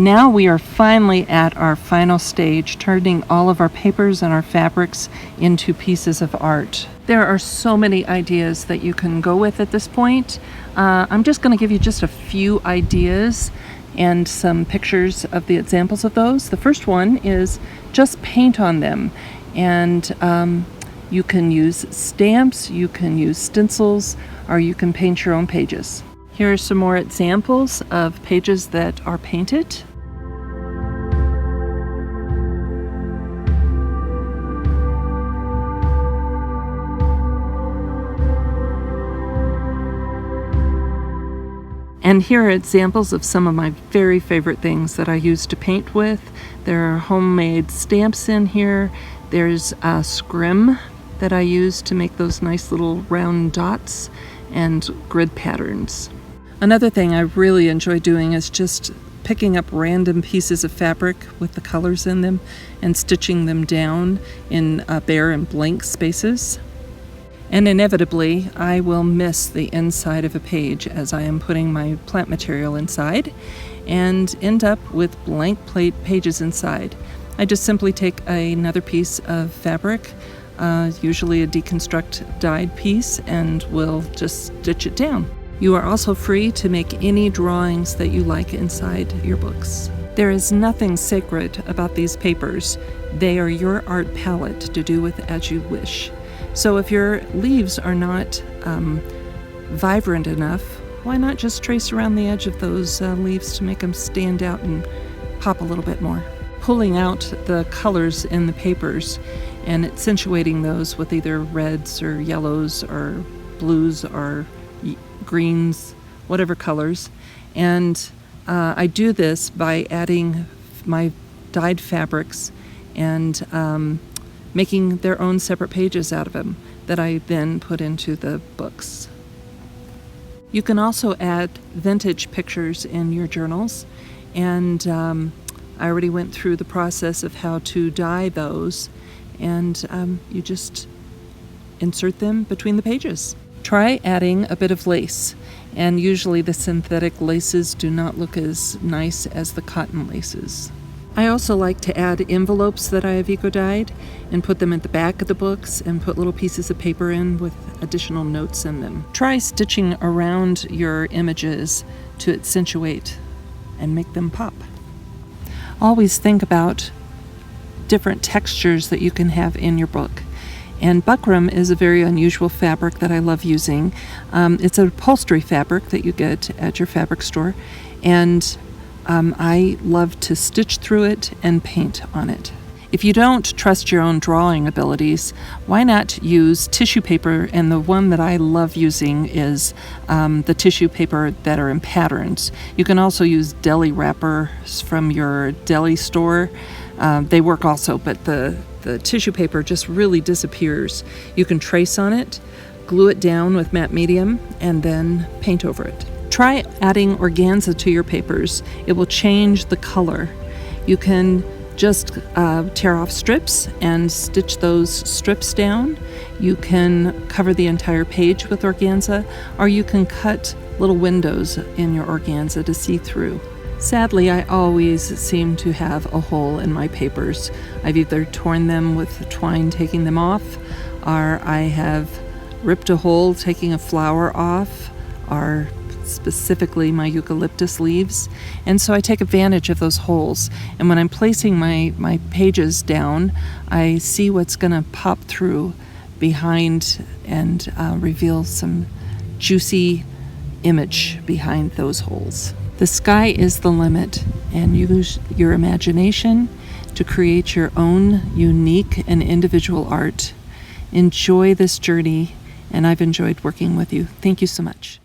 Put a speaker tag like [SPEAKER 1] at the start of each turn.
[SPEAKER 1] Now we are finally at our final stage, turning all of our papers and our fabrics into pieces of art. There are so many ideas that you can go with at this point. I'm just going to give you just a few ideas and some pictures of the examples of those. The first one is just paint on them, and you can use stamps, you can use stencils, or you can paint your own pages. Here are some more examples of pages that are painted. And here are examples of some of my very favorite things that I use to paint with. There are homemade stamps in here. There's a scrim that I use to make those nice little round dots and grid patterns. Another thing I really enjoy doing is just picking up random pieces of fabric with the colors in them and stitching them down in bare and blank spaces. And inevitably, I will miss the inside of a page as I am putting my plant material inside and end up with blank pages inside. I just simply take another piece of fabric, usually a deconstruct dyed piece, and will just stitch it down. You are also free to make any drawings that you like inside your books. There is nothing sacred about these papers. They are your art palette to do with as you wish. So if your leaves are not vibrant enough, why not just trace around the edge of those leaves to make them stand out and pop a little bit more? Pulling out the colors in the papers and accentuating those with either reds or yellows or blues or greens, whatever colors. And I do this by adding my dyed fabrics and making their own separate pages out of them that I then put into the books. You can also add vintage pictures in your journals, and I already went through the process of how to dye those, and you just insert them between the pages. Try adding a bit of lace, and usually the synthetic laces do not look as nice as the cotton laces. I also like to add envelopes that I have eco-dyed and put them at the back of the books and put little pieces of paper in with additional notes in them. Try stitching around your images to accentuate and make them pop. Always think about different textures that you can have in your book. And buckram is a very unusual fabric that I love using. It's an upholstery fabric that you get at your fabric store, and I love to stitch through it and paint on it. If you don't trust your own drawing abilities, why not use tissue paper? And the one that I love using is the tissue paper that are in patterns. You can also use deli wrappers from your deli store. They work also, but the tissue paper just really disappears. You can trace on it, glue it down with matte medium, and then paint over it. Try adding organza to your papers. It will change the color. You can just tear off strips and stitch those strips down. You can cover the entire page with organza, or you can cut little windows in your organza to see through. Sadly, I always seem to have a hole in my papers. I've either torn them with the twine taking them off, or I have ripped a hole taking a flower off, or specifically my eucalyptus leaves, and so I take advantage of those holes. And when I'm placing my pages down, I see what's going to pop through behind and reveal some juicy image behind those holes. The sky is the limit, and use your imagination to create your own unique and individual art. Enjoy this journey, and I've enjoyed working with you. Thank you so much.